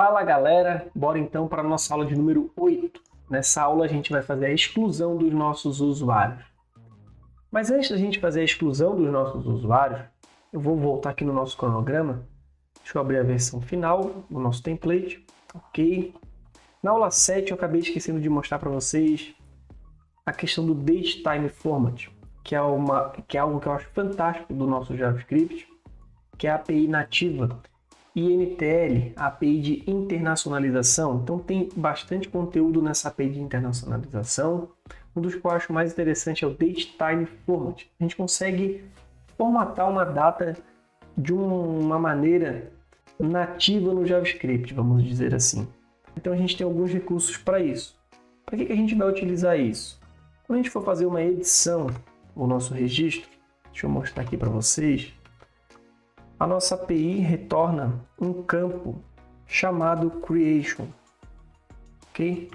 Fala galera, bora então para a nossa aula de número 8. Nessa aula a gente vai fazer a exclusão dos nossos usuários. Mas antes da gente fazer a exclusão dos nossos usuários, eu vou voltar aqui no nosso cronograma. Deixa eu abrir a versão final do nosso template. Ok. Na aula 7 eu acabei esquecendo de mostrar para vocês a questão do DateTime Format, que é algo que eu acho fantástico do nosso JavaScript, que é a API nativa. INTL, a API de internacionalização. Então tem bastante conteúdo nessa API de internacionalização. Um dos que eu acho mais interessante é o DateTime Format. A gente consegue formatar uma data de uma maneira nativa no JavaScript, vamos dizer assim. Então a gente tem alguns recursos para isso. Para que a gente vai utilizar isso? Quando a gente for fazer uma edição do nosso registro, deixa eu mostrar aqui para vocês. A nossa API retorna um campo chamado Creation. Ok?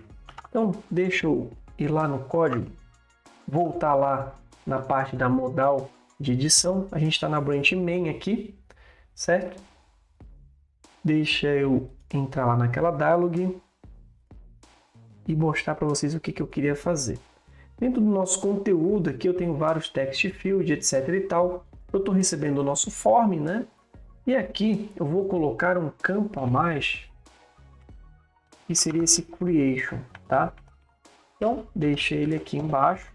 Então, deixa eu ir lá no código, voltar lá na parte da modal de edição. A gente está na branch main aqui, certo? Deixa eu entrar lá naquela dialog e mostrar para vocês o que eu queria fazer. Dentro do nosso conteúdo aqui eu tenho vários text field, etc e tal. Eu estou recebendo o nosso form, né? E aqui eu vou colocar um campo a mais, que seria esse creation, tá? Então, deixa ele aqui embaixo.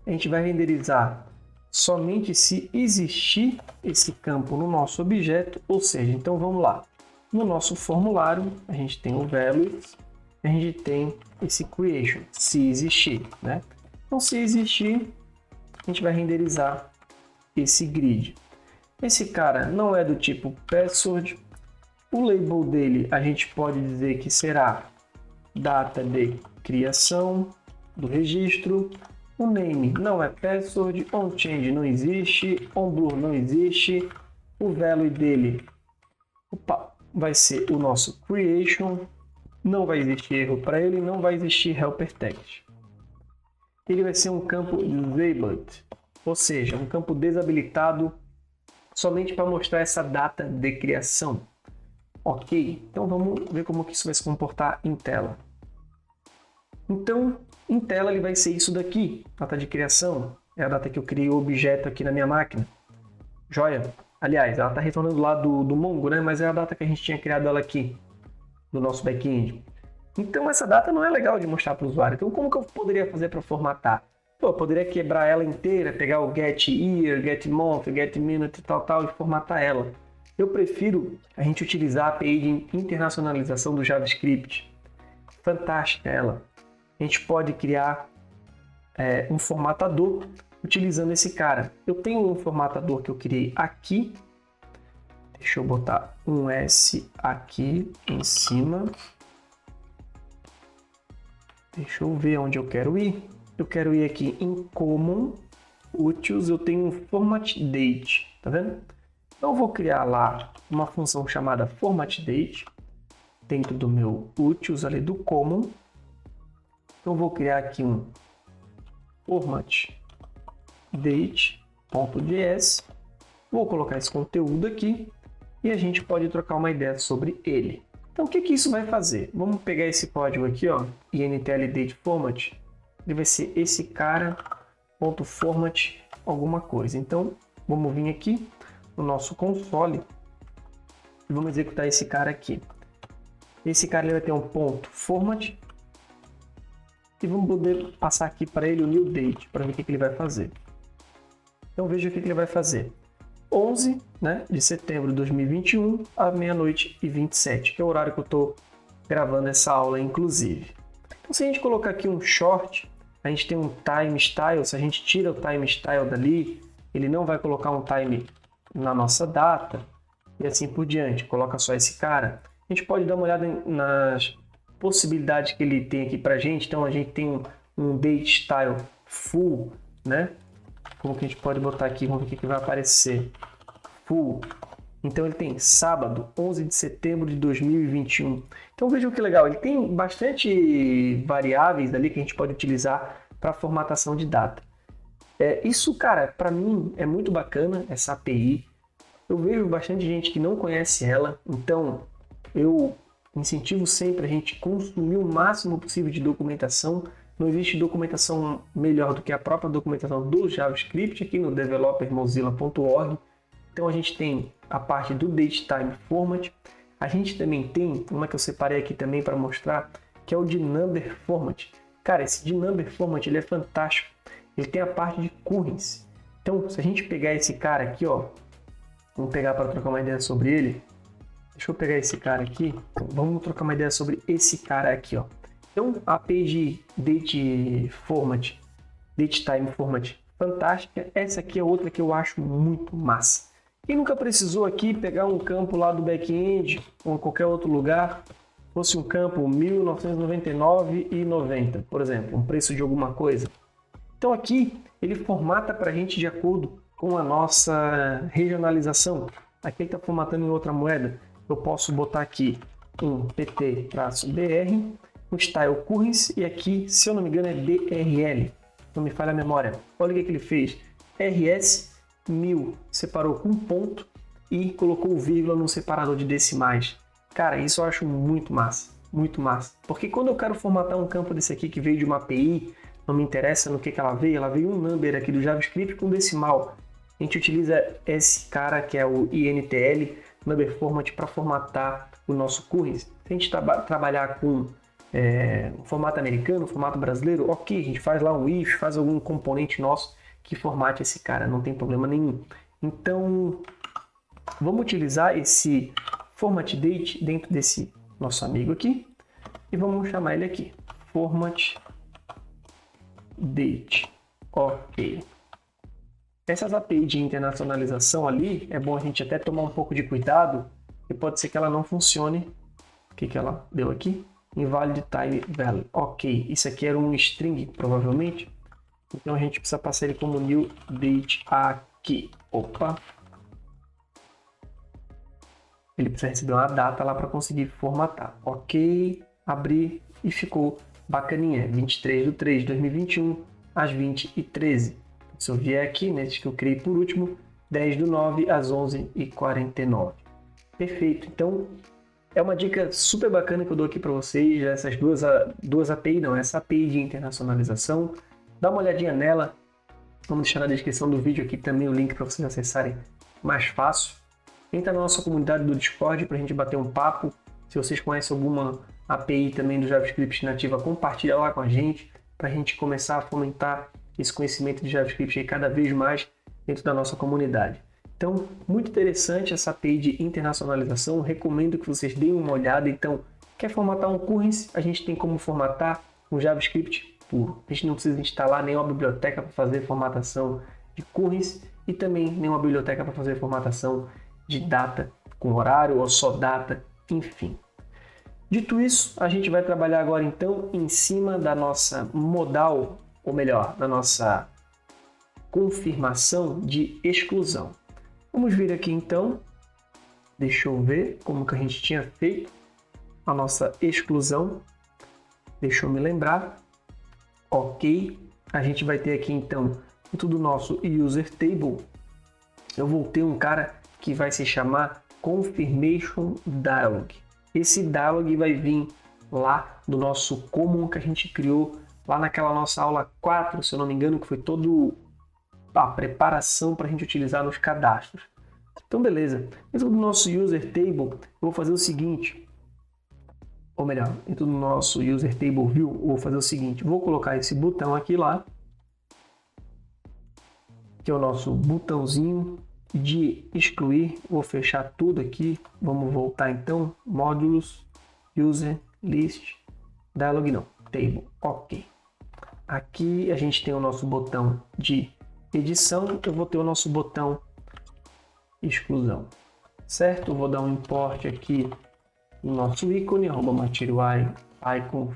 A gente vai renderizar somente se existir esse campo no nosso objeto, ou seja, então vamos lá. No nosso formulário, a gente tem o values, a gente tem esse creation, se existir, né? Então, se existir, a gente vai renderizar esse grid. Esse cara não é do tipo password. O label dele a gente pode dizer que será data de criação do registro. O name não é password. OnChange não existe. OnBlur não existe. O value dele vai ser o nosso creation. Não vai existir erro para ele. Não vai existir helper text. Ele vai ser um campo disabled, ou seja, um campo desabilitado somente para mostrar essa data de criação. Ok, então vamos ver como que isso vai se comportar em tela. Então, em tela ele vai ser isso daqui, data de criação, é a data que eu criei o objeto aqui na minha máquina. Joia? Aliás, ela está retornando lá do Mongo, né? Mas é a data que a gente tinha criado ela aqui, no nosso back-end. Então essa data não é legal de mostrar para o usuário. Então como que eu poderia fazer para formatar? Eu poderia quebrar ela inteira, pegar o get year, get month, get minute, tal, e formatar ela. Eu prefiro a gente utilizar a API de internacionalização do JavaScript. Fantástica ela. A gente pode criar um formatador utilizando esse cara. Eu tenho um formatador que eu criei aqui. Deixa eu botar um S aqui em cima. Deixa eu ver onde eu quero ir. Eu quero ir aqui em Common, Utils, eu tenho um Format Date, tá vendo? Então eu vou criar lá uma função chamada Format Date, dentro do meu Utils ali do Common. Então eu vou criar aqui um Format Date.js, vou colocar esse conteúdo aqui e a gente pode trocar uma ideia sobre ele. Então o que isso vai fazer? Vamos pegar esse código aqui, ó, INTL Date Format. Ele vai ser esse cara, .format, alguma coisa. Então, vamos vir aqui no nosso console e vamos executar esse cara aqui. Esse cara ele vai ter um .format e vamos poder passar aqui para ele o new date, para ver o que ele vai fazer. Então, veja o que ele vai fazer. 11, né, de setembro de 2021, à meia-noite e 27, que é o horário que eu estou gravando essa aula, inclusive. Então, se a gente colocar aqui um short, a gente tem um time style. Se a gente tira o time style dali, ele não vai colocar um time na nossa data e assim por diante. Coloca só esse cara. A gente pode dar uma olhada nas possibilidades que ele tem aqui para a gente. Então, a gente tem um date style full, né? Como que a gente pode botar aqui? Vamos ver o que vai aparecer. Full. Então ele tem sábado, 11 de setembro de 2021. Então vejam que legal, ele tem bastante variáveis ali que a gente pode utilizar para formatação de data. Isso, cara, para mim é muito bacana essa API. Eu vejo bastante gente que não conhece ela, então eu Incentivo sempre a gente consumir o máximo possível de documentação. Não existe documentação melhor do que a própria documentação do JavaScript aqui no developermozilla.org. Então a gente tem a parte do datetime format. A gente também tem uma que eu separei aqui também para mostrar, que é o de number format. Cara, esse de number format ele é fantástico. Ele tem a parte de currency. Então, se a gente pegar esse cara aqui, ó, vamos pegar para trocar uma ideia sobre ele. Deixa eu pegar esse cara aqui. Então, vamos trocar uma ideia sobre esse cara aqui, ó. Então, a API de datetime format, fantástica. Essa aqui é outra que eu acho muito massa. Quem nunca precisou aqui pegar um campo lá do back-end ou em qualquer outro lugar, fosse um campo 1999,90, por exemplo, um preço de alguma coisa. Então aqui ele formata para a gente de acordo com a nossa regionalização. Aqui ele está formatando em outra moeda. Eu posso botar aqui um PT-BR, um style currency e aqui, se eu não me engano, é BRL. Não me falha a memória. Olha o que ele fez. RS 1000 separou com um ponto e colocou vírgula no separador de decimais. Cara, isso eu acho muito massa. Muito massa. Porque quando eu quero formatar um campo desse aqui que veio de uma API, não me interessa no que ela veio um number aqui do JavaScript com decimal. A gente utiliza esse cara que é o INTL, number format, para formatar o nosso currency. Se a gente trabalhar com formato americano, formato brasileiro, ok, a gente faz lá um if, faz algum componente nosso que formate esse cara, não tem problema nenhum. Então, vamos utilizar esse format date dentro desse nosso amigo aqui e vamos chamar ele aqui, format date, ok. Essas APIs de internacionalização ali, é bom a gente até tomar um pouco de cuidado, porque pode ser que ela não funcione. O que ela deu aqui? Invalid time value. Ok, isso aqui era um string, provavelmente. Então a gente precisa passar ele como new date aqui. Opa! Ele precisa receber uma data lá para conseguir formatar. Ok, abrir e ficou bacaninha. 23/3/2021 às 20h13. Se eu vier aqui, nesse que eu criei por último, 10/9 às 11h49. Perfeito. Então, é uma dica super bacana que eu dou aqui para vocês, essas duas API, não, essa API de internacionalização. Dá uma olhadinha nela. Vamos deixar na descrição do vídeo aqui também o link para vocês acessarem mais fácil. Entra na nossa comunidade do Discord para a gente bater um papo. Se vocês conhecem alguma API também do JavaScript nativa, compartilha lá com a gente para a gente começar a fomentar esse conhecimento de JavaScript aí cada vez mais dentro da nossa comunidade. Então, muito interessante essa API de internacionalização. Recomendo que vocês deem uma olhada. Então, quer formatar um currency? A gente tem como formatar um JavaScript puro. A gente não precisa instalar nenhuma biblioteca para fazer formatação de currency e também nenhuma biblioteca para fazer formatação de data com horário ou só data, enfim. Dito isso, a gente vai trabalhar agora então em cima da nossa modal, ou melhor, da nossa confirmação de exclusão. Vamos vir aqui então, deixa eu ver como que a gente tinha feito a nossa exclusão, deixa eu me lembrar, ok, a gente vai ter aqui então dentro do nosso user table, eu vou ter um cara que vai se chamar confirmation dialog. Esse dialog vai vir lá do nosso common que a gente criou lá naquela nossa aula 4, se eu não me engano, que foi toda a preparação para a gente utilizar nos cadastros. Então, beleza. Dentro do nosso user table, eu vou fazer o seguinte, ou melhor, dentro do nosso user table view, eu vou fazer o seguinte, vou colocar esse botão aqui lá, que é o nosso botãozinho de excluir, vou fechar tudo aqui, vamos voltar então, módulos, user, list, dialog não, table, ok. Aqui a gente tem o nosso botão de edição, eu vou ter o nosso botão exclusão, certo? Eu vou dar um import aqui no nosso ícone, @material icon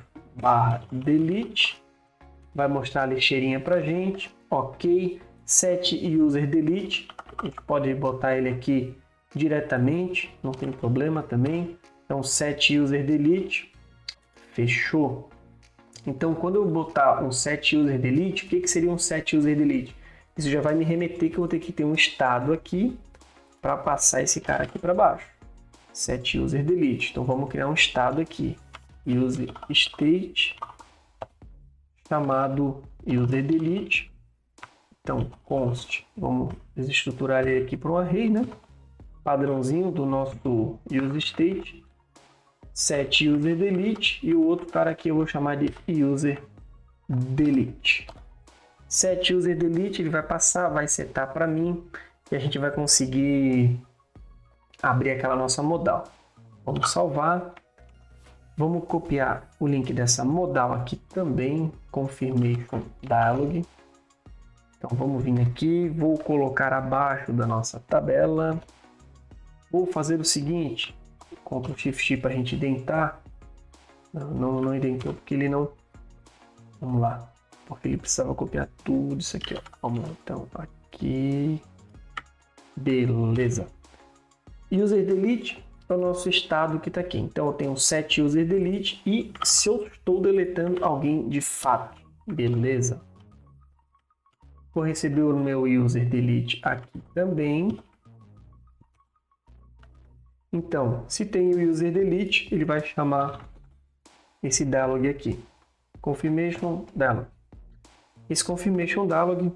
/delete, vai mostrar a lixeirinha pra gente, ok. Set user delete, a gente pode botar ele aqui diretamente, não tem problema também. Então set user delete, fechou. Então quando eu botar um set user delete, o que seria um set user delete? Isso já vai me remeter que eu vou ter que ter um estado aqui para passar esse cara aqui para baixo. set user delete. Então vamos criar um estado aqui, use state chamado user delete. Então const, vamos desestruturar ele aqui para um array, né? Padrãozinho do nosso use state, set user delete, e o outro cara aqui eu vou chamar de user delete. Set user delete, ele vai passar, vai setar para mim e a gente vai conseguir abrir aquela nossa modal. Vamos salvar. Vamos copiar o link dessa modal aqui também, confirmation dialog. Então vamos vir aqui, vou colocar abaixo da nossa tabela. Vou fazer o seguinte, Ctrl Shift para a gente indentar. Não indentou porque ele não... Vamos lá, porque ele precisava copiar tudo isso aqui, ó. Vamos lá, então aqui, beleza. User delete é o nosso estado que está aqui. Então eu tenho set user delete e se eu estou deletando alguém de fato, beleza. Vou receber o meu user delete aqui também. Então, se tem o user delete, ele vai chamar esse dialog aqui, confirmation dialog. Esse confirmation dialog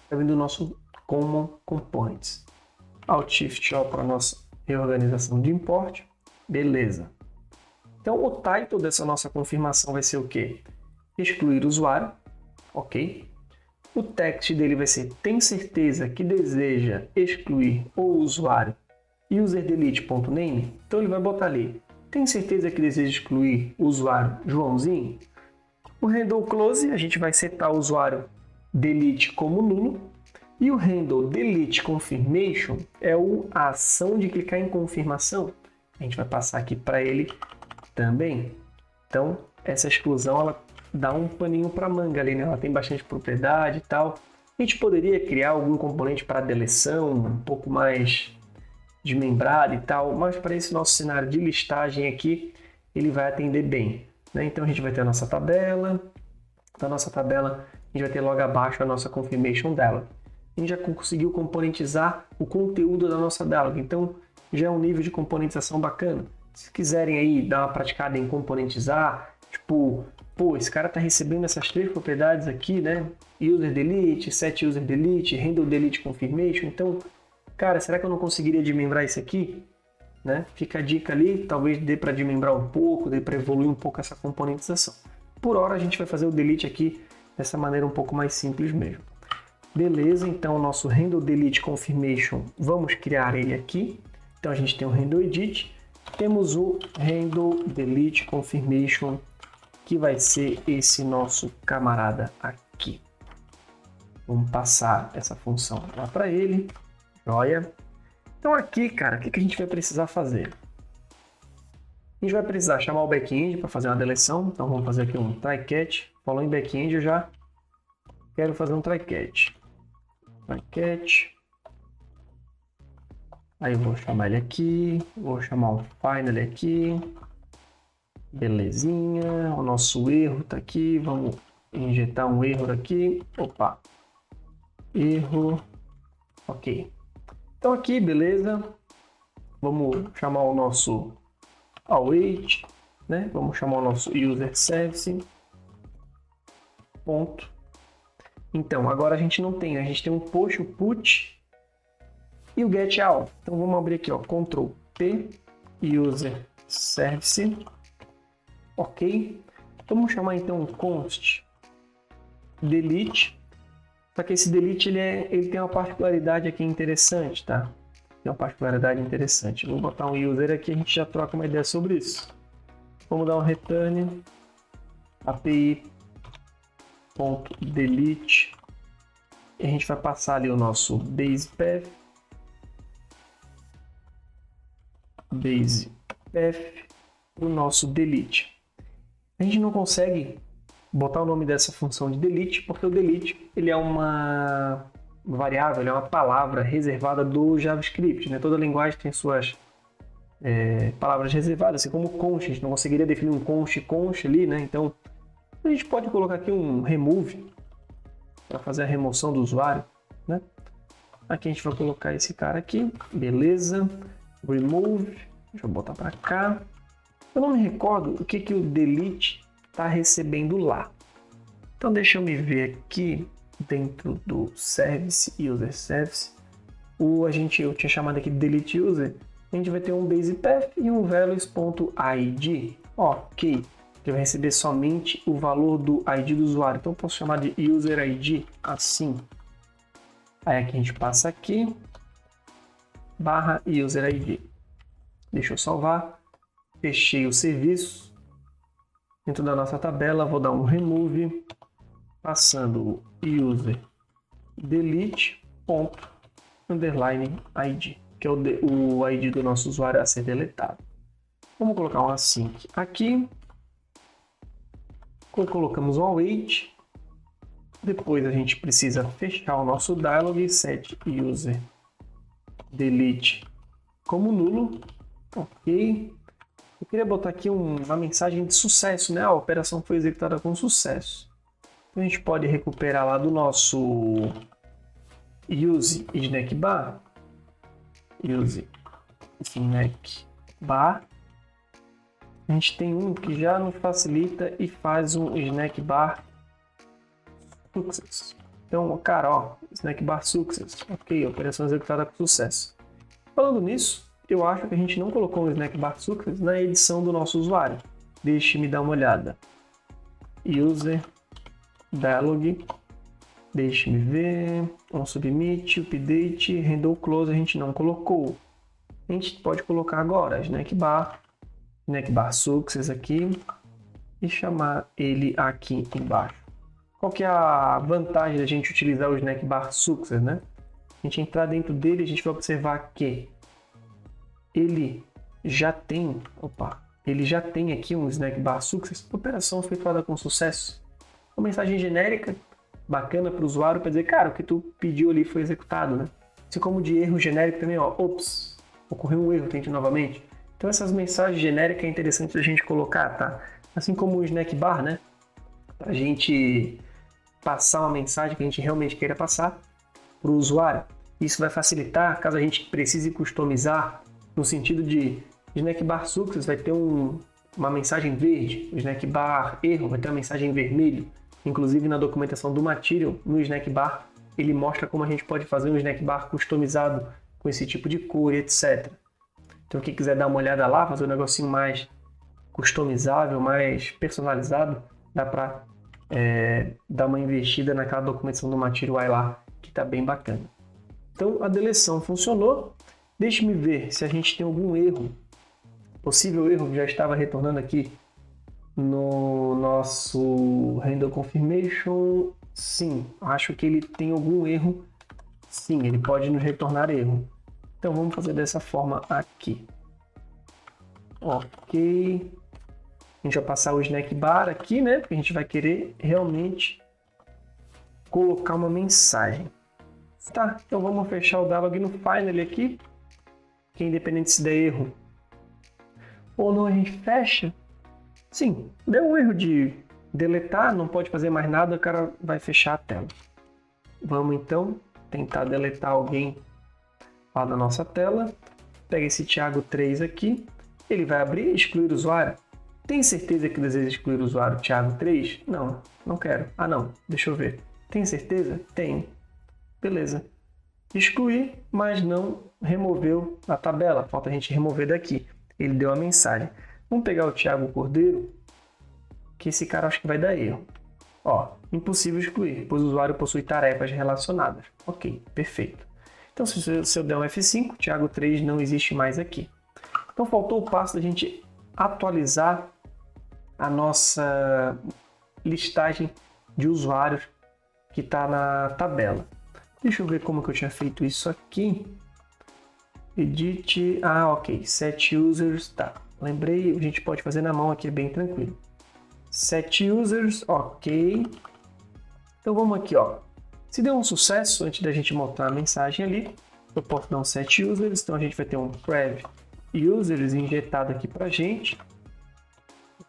está vindo do nosso common components. Alt Shift O para a nossa reorganização de import, beleza. Então o title dessa nossa confirmação vai ser o quê? Excluir usuário, ok. O text dele vai ser: tem certeza que deseja excluir o usuário userdelete.name? Então ele vai botar ali: tem certeza que deseja excluir o usuário Joãozinho? O handle close, a gente vai setar o usuário delete como nulo. E o handle delete confirmation é a ação de clicar em confirmação. A gente vai passar aqui para ele também. Então essa exclusão ela dá um paninho para manga ali, né? Ela tem bastante propriedade e tal. A gente poderia criar algum componente para deleção, um pouco mais desmembrado e tal, mas para esse nosso cenário de listagem aqui, ele vai atender bem, né? Então a gente vai ter a nossa tabela. Da nossa tabela, a gente vai ter logo abaixo a nossa confirmation dialog. A gente já conseguiu componentizar o conteúdo da nossa dialog, então já é um nível de componentização bacana. Se quiserem aí dar uma praticada em componentizar, tipo, pô, esse cara está recebendo essas três propriedades aqui, né? User delete, set user delete, handle delete confirmation. Então, cara, será que eu não conseguiria desmembrar isso aqui? Né? Fica a dica ali, talvez dê para desmembrar um pouco, dê para evoluir um pouco essa componentização. Por hora a gente vai fazer o delete aqui dessa maneira um pouco mais simples mesmo. Beleza, então o nosso handle delete confirmation, vamos criar ele aqui. Então a gente tem o handle edit, temos o handle delete confirmation, que vai ser esse nosso camarada aqui. Vamos passar essa função lá para ele. Joia. Então aqui, cara, o que a gente vai precisar fazer? A gente vai precisar chamar o backend para fazer uma deleção. Então vamos fazer aqui um try catch. Falou em backend, eu já quero fazer um try catch. Try catch. Aí eu vou chamar ele aqui, vou chamar o final aqui. Belezinha, o nosso erro está aqui. Vamos injetar um erro aqui. Opa, erro. Ok. Então aqui, beleza. Vamos chamar o nosso await, né? Vamos chamar o nosso user service. Ponto. Então agora a gente não tem, né? A gente tem um push, o put e o get out. Então vamos abrir aqui, ó, Ctrl P, user service. Ok. Vamos chamar então um const delete. Só que esse delete ele tem uma particularidade aqui interessante, tá? Tem uma particularidade interessante. Vou botar um user aqui, a gente já troca uma ideia sobre isso. Vamos dar um return api.delete e a gente vai passar ali o nosso base path, o nosso delete. A gente não consegue botar o nome dessa função de delete, porque o delete ele é uma variável, ele é uma palavra reservada do JavaScript, né? Toda linguagem tem suas palavras reservadas, assim como const, a gente não conseguiria definir um const ali, né? Então a gente pode colocar aqui um remove para fazer a remoção do usuário, né? Aqui a gente vai colocar esse cara aqui, beleza, remove, Deixa eu botar para cá. Eu não me recordo o que o delete está recebendo lá. Então deixa eu me ver aqui dentro do service, user service. Eu tinha chamado aqui de delete user. A gente vai ter um base path e um values.id. Ok. Que vai receber somente o valor do ID do usuário. Então eu posso chamar de user ID assim. Aí aqui a gente passa aqui, barra user ID. Deixa eu salvar. Fechei o serviço. Dentro da nossa tabela, vou dar um remove, passando o user delete ponto underline ID, que é o ID do nosso usuário a ser deletado. Vamos colocar um async aqui. Colocamos um await. Depois a gente precisa fechar o nosso dialog set user delete como nulo. Ok. Eu queria botar aqui uma mensagem de sucesso, né? A operação foi executada com sucesso. Então a gente pode recuperar lá do nosso use snack bar. Use snack bar. A gente tem um que já nos facilita e faz um snack bar success. Então, cara, ó, snack bar success. Ok, operação executada com sucesso. Falando nisso, eu acho que a gente não colocou um snack bar success na edição do nosso usuário. Deixe-me dar uma olhada. User dialog. Deixe-me ver. On submit, update, handle close a gente não colocou. A gente pode colocar agora snack bar success aqui e chamar ele aqui embaixo. Qual que é a vantagem da gente utilizar o snack bar success, né? A gente entrar dentro dele, a gente vai observar que ele já tem aqui um snack bar success, operação efetuada com sucesso. Uma mensagem genérica, bacana para o usuário, para dizer, cara, o que tu pediu ali foi executado, né? Assim como de erro genérico também, ó, ops, ocorreu um erro, tente novamente. Então essas mensagens genéricas é interessante a gente colocar, tá? Assim como o snack bar, né? Pra gente passar uma mensagem que a gente realmente queira passar para o usuário. Isso vai facilitar caso a gente precise customizar, no sentido de snack bar success vai ter uma mensagem verde, o snack bar erro vai ter uma mensagem vermelho. Inclusive na documentação do material, no snack bar, ele mostra como a gente pode fazer um snack bar customizado com esse tipo de cor, etc. Então quem quiser dar uma olhada lá, fazer um negocinho mais customizável, mais personalizado, dá para dar uma investida naquela documentação do Material UI lá, que está bem bacana. Então a deleção funcionou. Deixe-me ver se a gente tem algum erro, possível erro que já estava retornando aqui no nosso handle confirmation. Sim, acho que ele tem algum erro. Sim, ele pode nos retornar erro. Então vamos fazer dessa forma aqui. Ok. A gente vai passar o snack bar aqui, né? Porque a gente vai querer realmente colocar uma mensagem. Tá, então vamos fechar o dialog no final aqui. Que independente se der erro ou não, a gente fecha. Sim, deu um erro de deletar, não pode fazer mais nada, o cara vai fechar a tela. Vamos então tentar deletar alguém lá da nossa tela. Pega esse Thiago 3 aqui. Ele vai abrir e excluir o usuário. Tem certeza que deseja excluir o usuário Thiago 3? Não, não quero. Ah não, deixa eu ver. Tem certeza? Tenho. Beleza. Excluir, mas não removeu a tabela. Falta a gente remover daqui. Ele deu a mensagem. Vamos pegar o Thiago Cordeiro, que esse cara acho que vai dar erro. Ó, impossível excluir, pois o usuário possui tarefas relacionadas. Ok, perfeito. Então se eu der um F5, Thiago 3 não existe mais aqui. Então faltou o passo da gente atualizar a nossa listagem de usuários que está na tabela. Deixa eu ver como que eu tinha feito isso aqui. Edit, ok, set users, tá. Lembrei, a gente pode fazer na mão aqui, bem tranquilo. Set users, ok. Então vamos aqui, ó. Se deu um sucesso, antes da gente montar a mensagem ali, eu posso dar um set users, então a gente vai ter um prev users injetado aqui pra gente.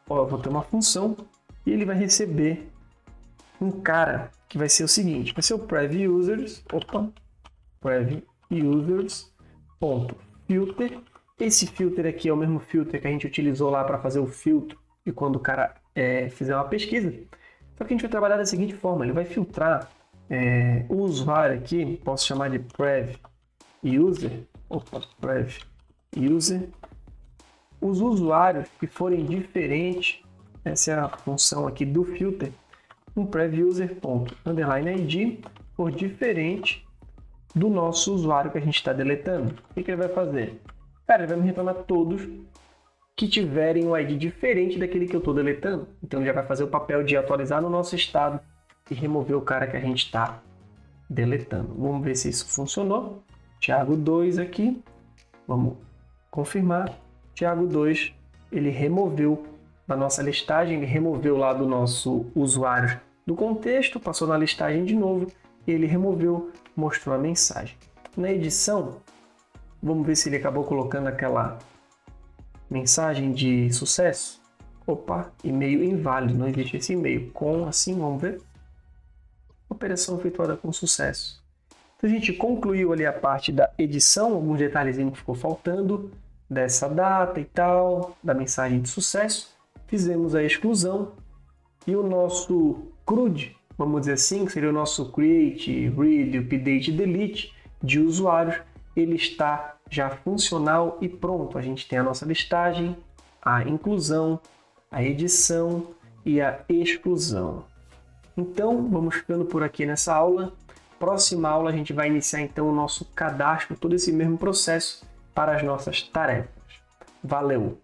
Ó, eu vou ter uma função e ele vai receber um cara que vai ser o seguinte, vai ser o prev users, prev users ponto filter. Esse filtro aqui é o mesmo filtro que a gente utilizou lá para fazer o filtro e quando o cara fizer uma pesquisa. Só que a gente vai trabalhar da seguinte forma, ele vai filtrar o usuário aqui, posso chamar de prev user, os usuários que forem diferentes, essa é a função aqui do filter, um prevUser.underline-id for diferente do nosso usuário que a gente está deletando. O que ele vai fazer? Cara, ele vai me retornar todos que tiverem um ID diferente daquele que eu estou deletando. Então ele já vai fazer o papel de atualizar no nosso estado e remover o cara que a gente está deletando. Vamos ver se isso funcionou. Thiago 2 aqui. Vamos confirmar. Thiago 2, ele removeu da nossa listagem, ele removeu lá do nosso usuário do contexto, passou na listagem de novo e ele removeu, mostrou a mensagem. Na edição, vamos ver se ele acabou colocando aquela mensagem de sucesso. Opa, e-mail inválido, não existe esse e-mail. Com assim, vamos ver. Operação efetuada com sucesso. Então a gente concluiu ali a parte da edição, alguns detalhezinhos que ficou faltando, dessa data e tal, da mensagem de sucesso. Fizemos a exclusão e o nosso CRUD, vamos dizer assim, que seria o nosso create, read, update, delete de usuários, ele está já funcional e pronto. A gente tem a nossa listagem, a inclusão, a edição e a exclusão. Então, vamos ficando por aqui nessa aula. Próxima aula a gente vai iniciar então o nosso cadastro, todo esse mesmo processo para as nossas tarefas. Valeu!